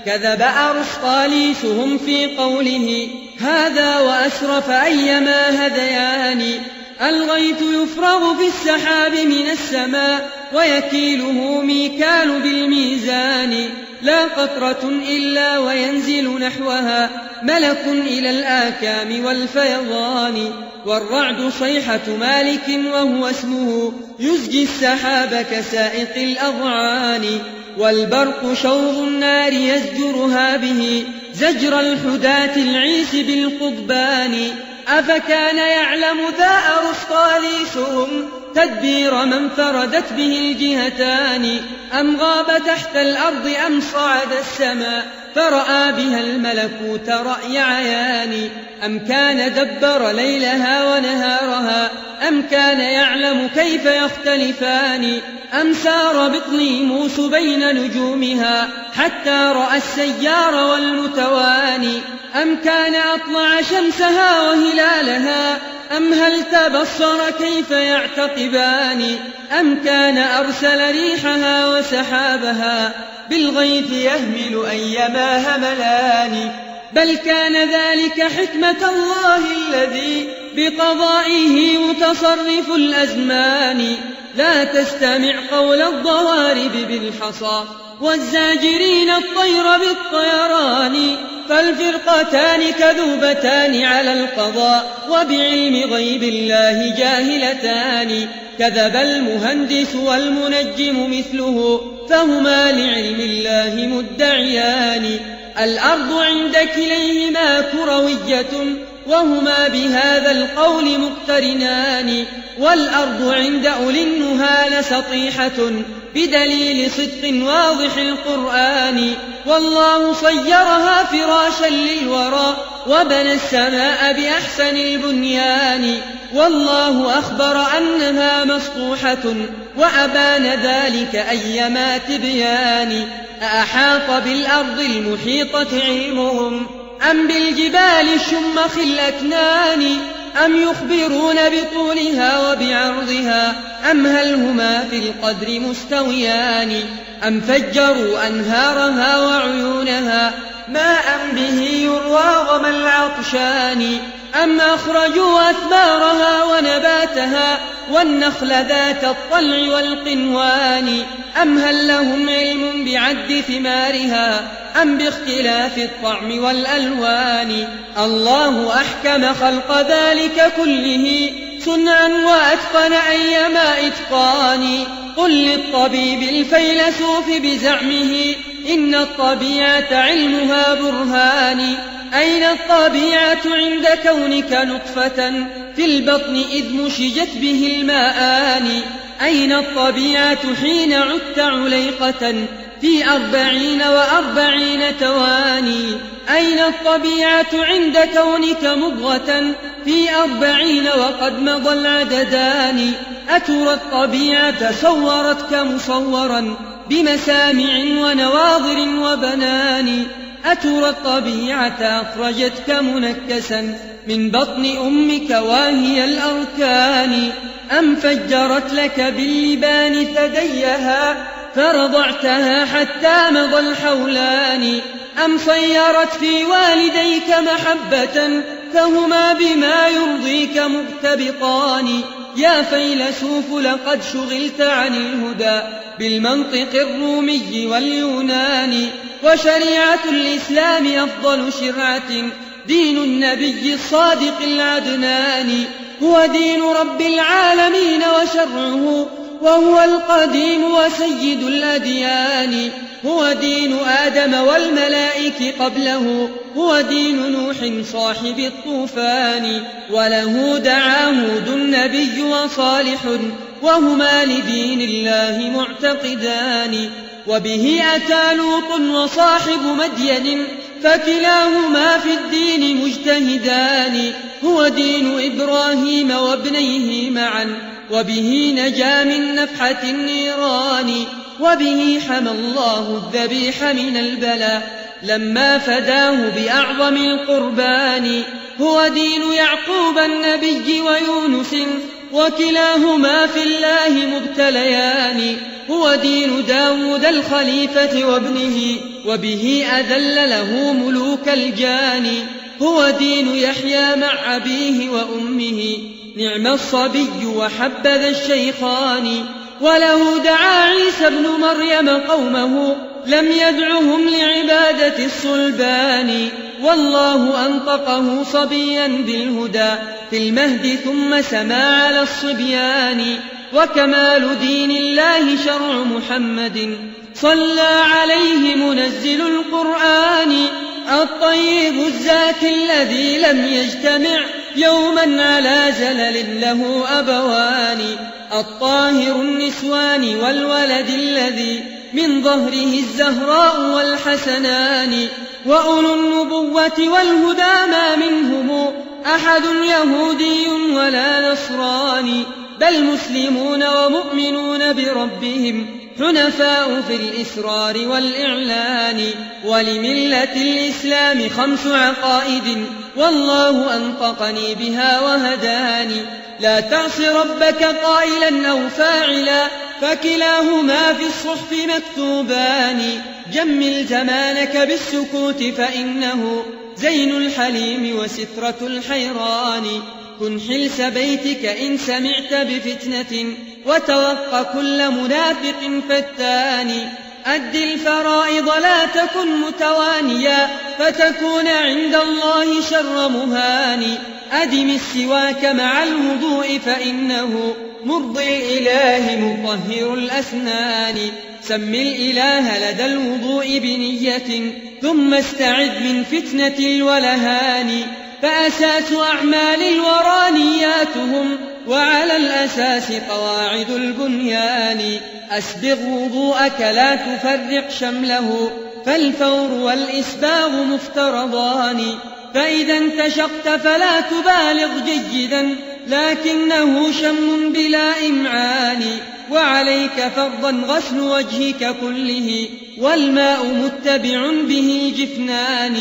كذب أرسطاليسهم في قوله هذا وأسرف أيما هذيان. الغيث يفرغ في السحاب من السماء ويكيله ميكال بالميزان. لا قطرة إلا وينزل نحوها ملك إلى الآكام والفيضان. والرعد صيحة مالك وهو اسمه يزجي السحاب كسائق الأضعان. والبرق شوظ النار يزجرها به زجر الحداة العيس بالقضبان. أفكان يعلم ذا أرسطاليسهم تدبير من فردت به الجهتان. أم غاب تحت الأرض أم صعد السماء فرأى بها الملكوت رأي عيان. أم كان دبر ليلها ونهارها أم كان يعلم كيف يختلفان. أم سار بطليموس بين نجومها حتى رأى السيار والمتواني. أم كان أطلع شمسها وهلالها أم هل تبصر كيف يعتقبان. أم كان أرسل ريحها وسحابها بالغيث يهمل أيما هملان. بل كان ذلك حكمة الله الذي بقضائه متصرف الأزمان. لا تستمع قول الضوارب بالحصى والزاجرين الطير بالطيران. فالفرقتان كذوبتان على القضاء وبعلم غيب الله جاهلتان. كذب المهندس والمنجم مثله فهما لعلم الله مدعيان. الأرض عند كليهما كروية وهما بهذا القول مقترنان. والأرض عند أولي النهى لسطيحة بدليل صدق واضح القرآن. والله صيرها فراشا للورى وبنى السماء بأحسن البنيان. والله أخبر أنها مسطوحة وأبان ذلك أيما تبيان. أأحاط بالأرض المحيطة علمهم أم بالجبال الشمخ الأكنان. أم يخبرون بطولها وبعرضها أم هل هما في القدر مستويان. أم فجروا أنهارها وعيونها ماء به يروى ظما العطشان. أم أخرجوا أثمارها ونباتها والنخل ذات الطلع والقنوان. أم هل لهم علم بعد ثمارها أم باختلاف الطعم والألوان. الله أحكم خلق ذلك كله صنعا وأتقن أيما إتقان. قل للطبيب الفيلسوف بزعمه إن الطبيعة علمها برهان. أين الطبيعة عند كونك نطفة في البطن إذ مشجت به الماءان. أين الطبيعة حين عدت عليقة في 44 تواني. أين الطبيعة عند كونك مضغة في 40 وقد مضى العددان. أترى الطبيعة صورتك مصورا بمسامع ونواظر وبنان. أترى الطبيعة أخرجتك منكسا من بطن أمك واهي الأركان. أم فجرت لك باللبان ثديها فرضعتها حتى مضى الحولان. أم صيرت في والديك محبة فهما بما يرضيك مغتبطان. يا فيلسوف لقد شغلت عن الهدى بالمنطق الرومي واليوناني. وشريعة الإسلام أفضل شرعة دين النبي الصادق العدنان. هو دين رب العالمين وشرعه وهو القديم وسيد الأديان. هو دين آدم والملائك قبله هو دين نوح صاحب الطوفان. وله دعا هود النبي وصالح وهما لدين الله معتقدان. وبه أتى لوط وصاحب مدين فكلاهما في الدين مجتهدان. هو دين إبراهيم وابنيه معا وبه نجا من نفحة النيران. وبه حمى الله الذبيح من البلاء لما فداه بأعظم القربان. هو دين يعقوب النبي ويونس وكلاهما في الله مبتليان. هو دين داود الخليفة وابنه وبه أذل له ملوك الجان. هو دين يحيى مع أبيه وأمه، نعم الصبي وحبذا الشيخان. وله دعا عيسى ابن مريم قومه، لم يدعهم لعبادة الصلبان. والله أنطقه صبيا بالهدى في المهد ثم سما على الصبيان. وكمال دين الله شرع محمد، صلى عليه منزل القرآن. الطيب الزاكي الذي لم يجتمع يوما على زلل له أبوان. الطاهر النسوان والولد الذي من ظهره الزهراء والحسنان. وأولو النبوة والهدى ما منهم أحد يهودي ولا نصراني، بل مسلمون ومؤمنون بربهم حنفاء في الإسرار والإعلان. ولملة الإسلام 5 عقائد، والله أنطقني بها وهداني. لا تعص ربك قائلا أو فاعلا، فكلاهما في الصحف مكتوبان. جمل زمانك بالسكوت فإنه زين الحليم وسترة الحيران. كن حلس بيتك إن سمعت بفتنة، وتوق كل منافق فتان. أد الفرائض لا تكن متوانيا، فتكون عند الله شر مهان. أدم السواك مع الوضوء فإنه مرضي الإله مطهر الأسنان. سم الإله لدى الوضوء بنية، ثم استعذ من فتنة الولهان. فأساس أعمال الورى نياتهم، وعلى الأساس قواعد البنيان. أسبغ وضوءك لا تفرق شمله، فالفور والإسباغ مفترضان. فإذا انتشقت فلا تبالغ جيدا، لكنه شم بلا إمعان. وعليك فرضا غسل وجهك كله، والماء متبع به الجفنان.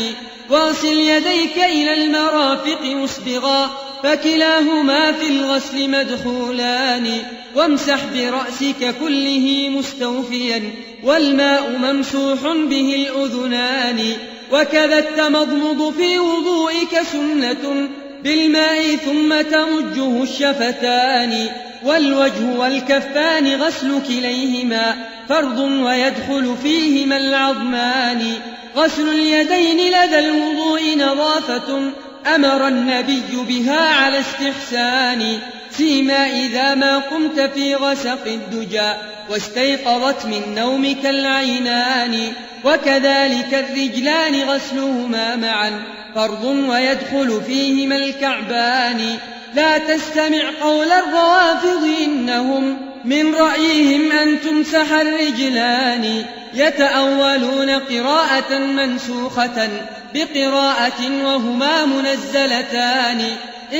واغسل يديك إلى المرافق مسبغا، فكلاهما في الغسل مدخولان. وامسح برأسك كله مستوفيا، والماء ممسوح به الأذنان. وكذا التمضمض في وضوئك سنة، بالماء ثم تمجه الشفتان. والوجه والكفان غسل كليهما فرض، ويدخل فيهما العظمان. غسل اليدين لدى الوضوء نظافة، أمر النبي بها على استحسان. سيما إذا ما قمت في غسق الدجى، واستيقظت من نومك العينان. وكذلك الرجلان غسلهما معا فرض، ويدخل فيهما الكعبان. لا تستمع قول الروافض، إنهم من رأيهم أن تمسح الرجلان. يتأولون قراءة منسوخة بقراءة وهما منزلتان.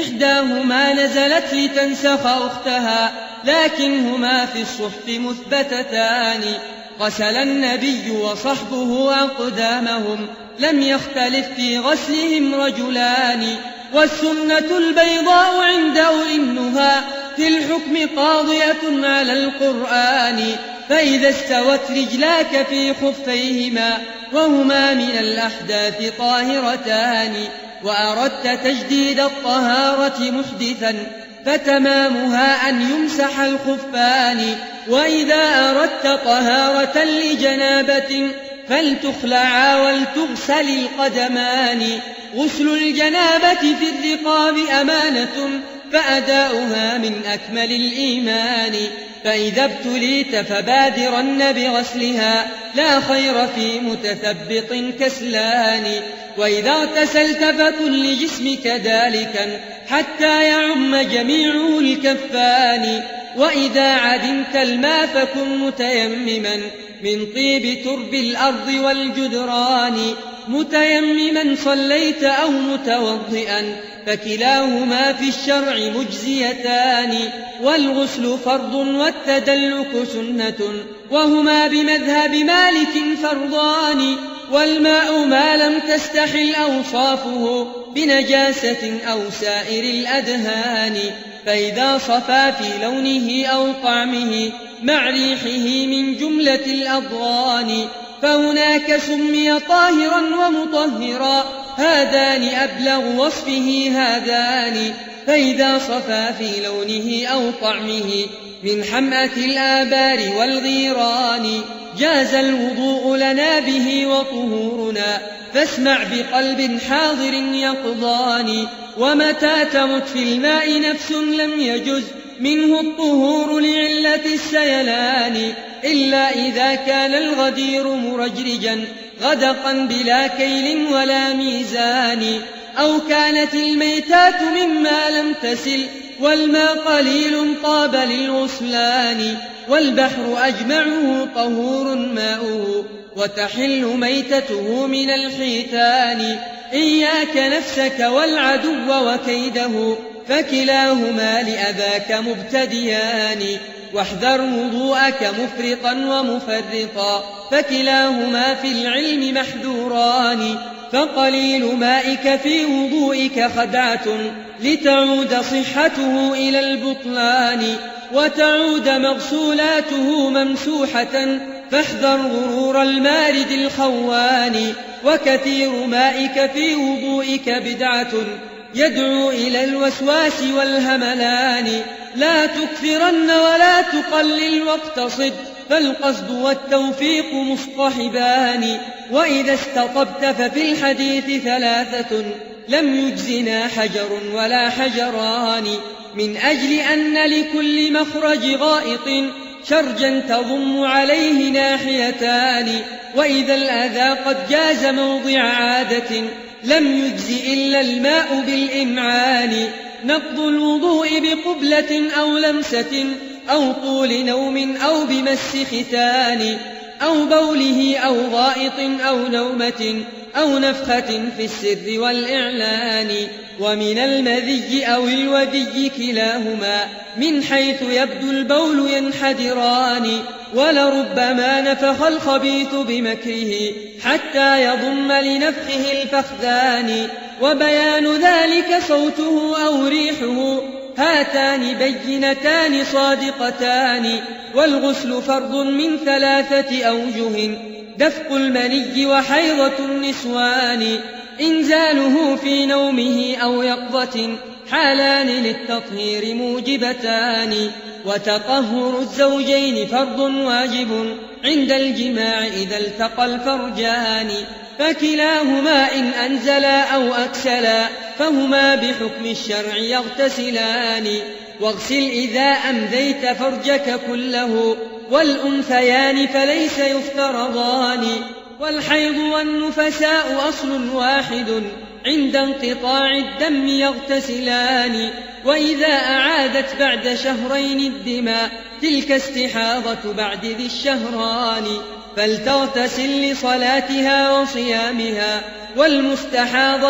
إحداهما نزلت لتنسخ أختها، لكنهما في الصحف مثبتتان. غسل النبي وصحبه أقدامهم، لم يختلف في غسلهم رجلان. والسنة البيضاء عند أولي النهى في الحكم قاضية على القرآن. فإذا استوت رجلاك في خفيهما، وهما من الأحداث طاهرتان، وأردت تجديد الطهارة محدثا، فتمامها أن يمسح الخفان. وإذا أردت طهارة لجنابة، فلتخلعا ولتغسل القدمان. غسل الجنابة في الرقاب أمانة، فأداؤها من أكمل الإيمان. فإذا ابتليت فبادرن بغسلها، لا خير في متثبط كسلان. وإذا اغتسلت فكن لجسمك دالكا، حتى يعم جميعه الكفان. وإذا عدمت الماء فكن متيمما من طيب ترب الأرض والجدران. متيمما صليت أو متوضئا، فكلاهما في الشرع مجزيتان. والغسل فرض والتدلك سنة، وهما بمذهب مالك فرضان. والماء ما لم تستحل أوصافه بنجاسة أو سائر الأدهان. فإذا صفى في لونه أو طعمه مع ريحه من جملة الأضغان، فهناك سمي طاهرا ومطهرا، هذان أبلغ وصفه هذان. فإذا صفى في لونه أو طعمه من حمأة الآبار والغيران، جاز الوضوء لنا به وطهورنا، فاسمع بقلب حاضر يقظان. ومتى تمت في الماء نفس لم يجز منه الطهور لعلة السيلان، إلا إذا كان الغدير مرجرجا غدقا بلا كيل ولا ميزان، أو كانت الميتات مما لم تسل والماء قليل طاب للغسلان. والبحر أجمعه طهور ماؤه، وتحل ميتته من الحيتان. إياك نفسك والعدو وكيده، فكلاهما لأذاك مبتديان. واحذر وضوءك مفرطا ومفرطا، فكلاهما في العلم محذوران. فقليل مائك في وضوئك خدعة، لتعود صحته إلى البطلان، وتعود مغسولاته ممسوحة، فاحذر غرور المارد الخوان. وكثير مائك في وضوئك بدعة، يدعو إلى الوسواس والهملان. لا تكثرن ولا تقلل واقتصد، فالقصد والتوفيق مصطحبان. وإذا استطبت ففي الحديث ثلاثة، لم يجزنا حجر ولا حجران. من أجل أن لكل مخرج غائط شرجا تضم عليه ناحيتان. وإذا الأذى قد جاز موضع عادة، لم يجز إلا الماء بالإمعان. نقض الوضوء بقبلة أو لمسة، أو طول نوم أو بمس ختان، أو بوله أو غائط أو نومة، أو نفخة في السر والإعلان. ومن المذي أو الودي كلاهما، من حيث يبدو البول ينحدران. ولربما نفخ الخبيث بمكره، حتى يضم لنفخه الفخذان. وبيان ذلك صوته أو ريحه، هاتان بينتان صادقتان. والغسل فرض من 3 أوجه، دفق المني وحيضة النسوان. إنزاله في نومه أو يقظة، حالان للتطهير موجبتان. وتطهر الزوجين فرض واجب عند الجماع إذا التقى الفرجان. فكلاهما إن أنزلا أو أكسلا، فهما بحكم الشرع يغتسلان. واغسل إذا أمذيت فرجك كله، والأنثيان فليس يفترضان. والحيض والنفساء أصل واحد، عند انقطاع الدم يغتسلان. وإذا أعادت بعد شهرين الدماء، تلك استحاضة بعد ذي الشهران. فلتغتسل لصلاتها وصيامها، والمستحاضة